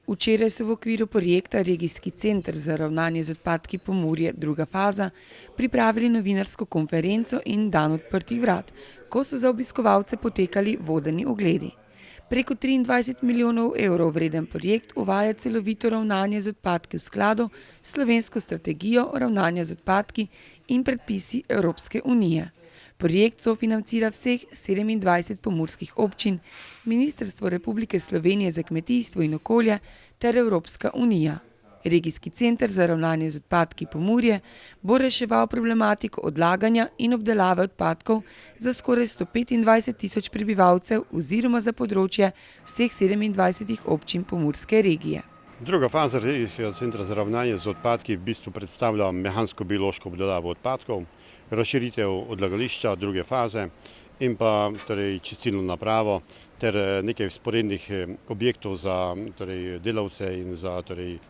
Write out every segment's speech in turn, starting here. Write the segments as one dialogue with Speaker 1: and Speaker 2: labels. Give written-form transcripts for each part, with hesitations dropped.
Speaker 1: Včeraj so v okviru projekta Regijski center za ravnanje z odpadki Pomurje druga faza pripravili novinarsko konferenco in dan odprtih vrat, ko so za obiskovalce potekali vodeni ogledi. Preko 23 milijonov evrov vreden projekt uvaja celovito ravnanje z odpadki v skladu s slovensko strategijo ravnanja z odpadki in predpisi Evropske unije. Projekt sofinancira vseh 27 pomurskih občin, Ministrstvo Republike Slovenije za kmetijstvo in okolje ter Evropska unija. Regijski center za ravnanje z odpadki Pomurje bo reševal problematiko odlaganja in obdelave odpadkov za skoraj 125 tisoč prebivalcev oziroma za področje vseh 27 občin pomurske regije.
Speaker 2: Druga faza Regijskega centra za ravnanje z odpadki v bistvu predstavlja mehansko-biološko obdelavo odpadkov, razširitev odlagališča druge faze in pa čistilno napravo ter nekaj vzporednih objektov za delavce in za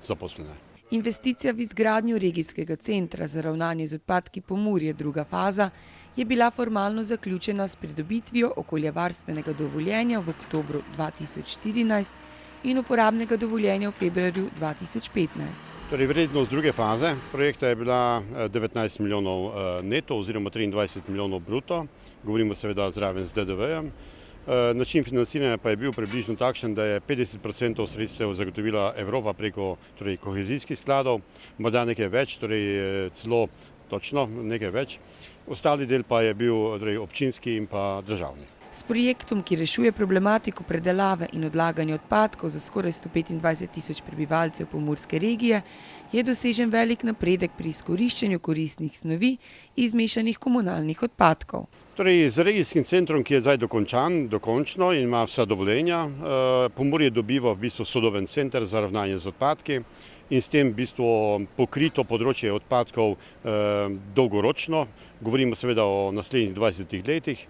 Speaker 2: zaposlene.
Speaker 1: Investicija v izgradnjo Regijskega centra za ravnanje z odpadki Pomurje druga faza je bila formalno zaključena s pridobitvijo okoljevarstvenega dovoljenja v oktobru 2014 in uporabnega dovoljenja v februarju 2015.
Speaker 2: Vrednost druge faze projekta je bila 19 milijonov neto oziroma 23 milijonov bruto, govorimo seveda zraven z DDV-jem. Način financiranja pa je bil približno takšen, da je 50% sredstev zagotovila Evropa preko kohezijskih skladov, morda nekaj več, celo točno nekaj več. Ostali del pa je bil občinski in pa državni.
Speaker 1: S projektom, ki rešuje problematiko predelave in odlaganja odpadkov za skoraj 125 tisoč prebivalcev pomurske regije, je dosežen velik napredek pri izkoriščanju koristnih snovi iz mešanih komunalnih odpadkov.
Speaker 2: Z regijskim centrom, ki je zdaj dokončno in ima vsa dovoljenja, Pomurje dobiva v bistvu sodoben center za ravnanje z odpadki in s tem v bistvu pokrito področje odpadkov dolgoročno, govorimo seveda o naslednjih 20 letih.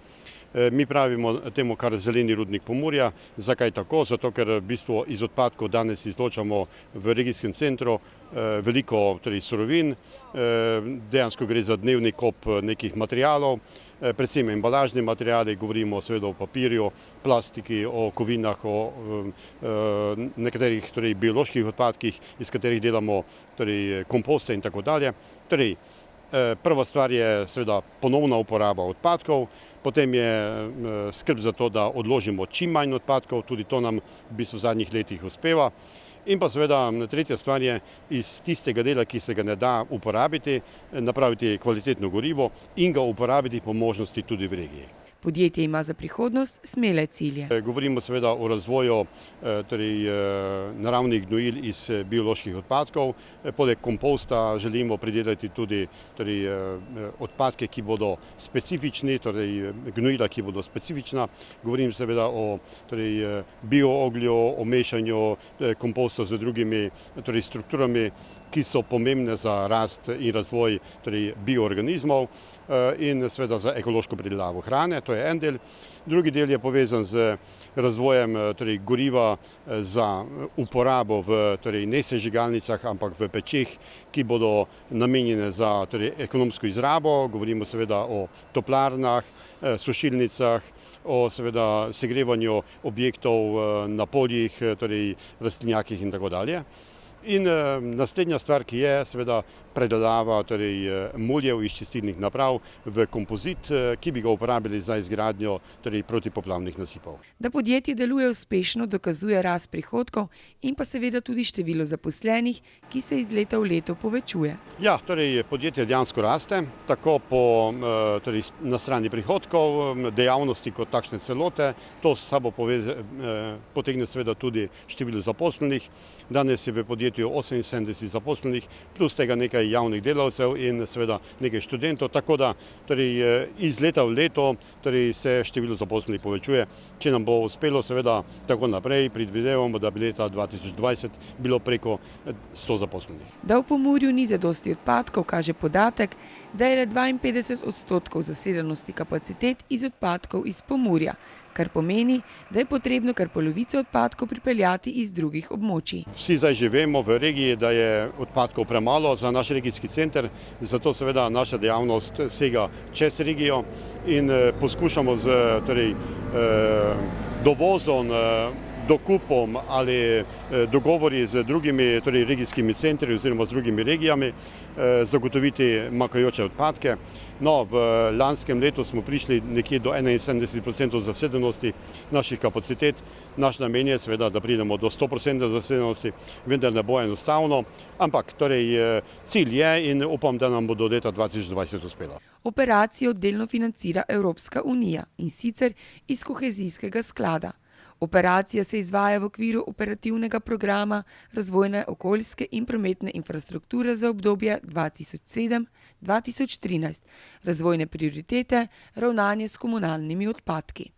Speaker 2: Mi pravimo temu kar zeleni rudnik Pomurja. Zakaj tako? Zato, ker v bistvu iz odpadkov danes izločamo v regijskem centru veliko surovin, dejansko gre za dnevni kop nekih materialov, predvsem embalažni materiali, govorimo seveda o papirju, plastiki, o kovinah, o nekaterih bioloških odpadkih, iz katerih delamo komposte in tako dalje. Prva stvar je seveda ponovna uporaba odpadkov, potem je skrb za to, da odložimo čim manj odpadkov, tudi to nam v bistvu v zadnjih letih uspeva. In pa seveda tretja stvar je iz tistega dela, ki se ga ne da uporabiti, napraviti kvalitetno gorivo in ga uporabiti po možnosti tudi v regiji.
Speaker 1: Podjetje ima za prihodnost smele cilje.
Speaker 2: Govorimo seveda o razvoju naravnih gnojil iz bioloških odpadkov. Poleg komposta želimo pridelati tudi odpadke, ki bodo specifični, gnojila, ki bodo specifična. Govorim seveda o biooglju, o mešanju komposta z drugimi strukturami, ki so pomembne za rast in razvoj bioorganizmov in seveda za ekološko pridelavo hrane, to je en del. Drugi del je povezan z razvojem goriva za uporabo v nesežigalnicah, ampak v pečeh, ki bodo namenjene za ekonomsko izrabo. Govorimo seveda o toplarnah, sušilnicah, o seveda segrevanju objektov na poljih, rastlinjakih in tako dalje. In naslednja stvar, ki je seveda predelava muljev iz čistilnih naprav v kompozit, ki bi ga uporabili za izgradnjo protipoplavnih nasipov.
Speaker 1: Da podjetje deluje uspešno, dokazuje rast prihodkov in pa seveda tudi število zaposlenih, ki se iz leta v leto povečuje.
Speaker 2: Ja, podjetje dejansko raste, tako na strani prihodkov, dejavnosti kot takšne celote. To s sabo potegne seveda tudi število zaposlenih. Danes je v podjetju 78 zaposlenih, plus tega nekaj javnih delavcev in seveda nekaj študentov, tako da iz leta v leto se število zaposlenih povečuje. Če nam bo uspelo seveda tako naprej, predvidevamo, da bi leta 2020 bilo preko 100 zaposlenih.
Speaker 1: Da v Pomurju ni zadosti odpadkov, kaže podatek, da je le 52% zasedenosti kapacitet iz odpadkov iz Pomurja, kar pomeni, da je potrebno kar polovico odpadkov pripeljati iz drugih območij.
Speaker 2: Vsi zdaj že vemo v regiji, da je odpadkov premalo za naš regijski center, zato seveda naša dejavnost sega čez regijo in poskušamo z dovozom dokupom ali dogovori z drugimi, torej regijskimi centri oziroma z drugimi regijami, zagotoviti manjkajoče odpadke. No, v lanskem letu smo prišli nekje do 71% zasedenosti naših kapacitet. Naš namen je seveda, da pridemo do 100% zasedenosti, vendar ne bo enostavno, ampak torej, cilj je in upam, da nam bo do leta 2020 uspelo.
Speaker 1: Operacijo delno financira Evropska unija, in sicer iz kohezijskega sklada. Operacija se izvaja v okviru operativnega programa razvojne okoljske in prometne infrastrukture za obdobje 2007-2013, razvojne prioritete, ravnanje s komunalnimi odpadki.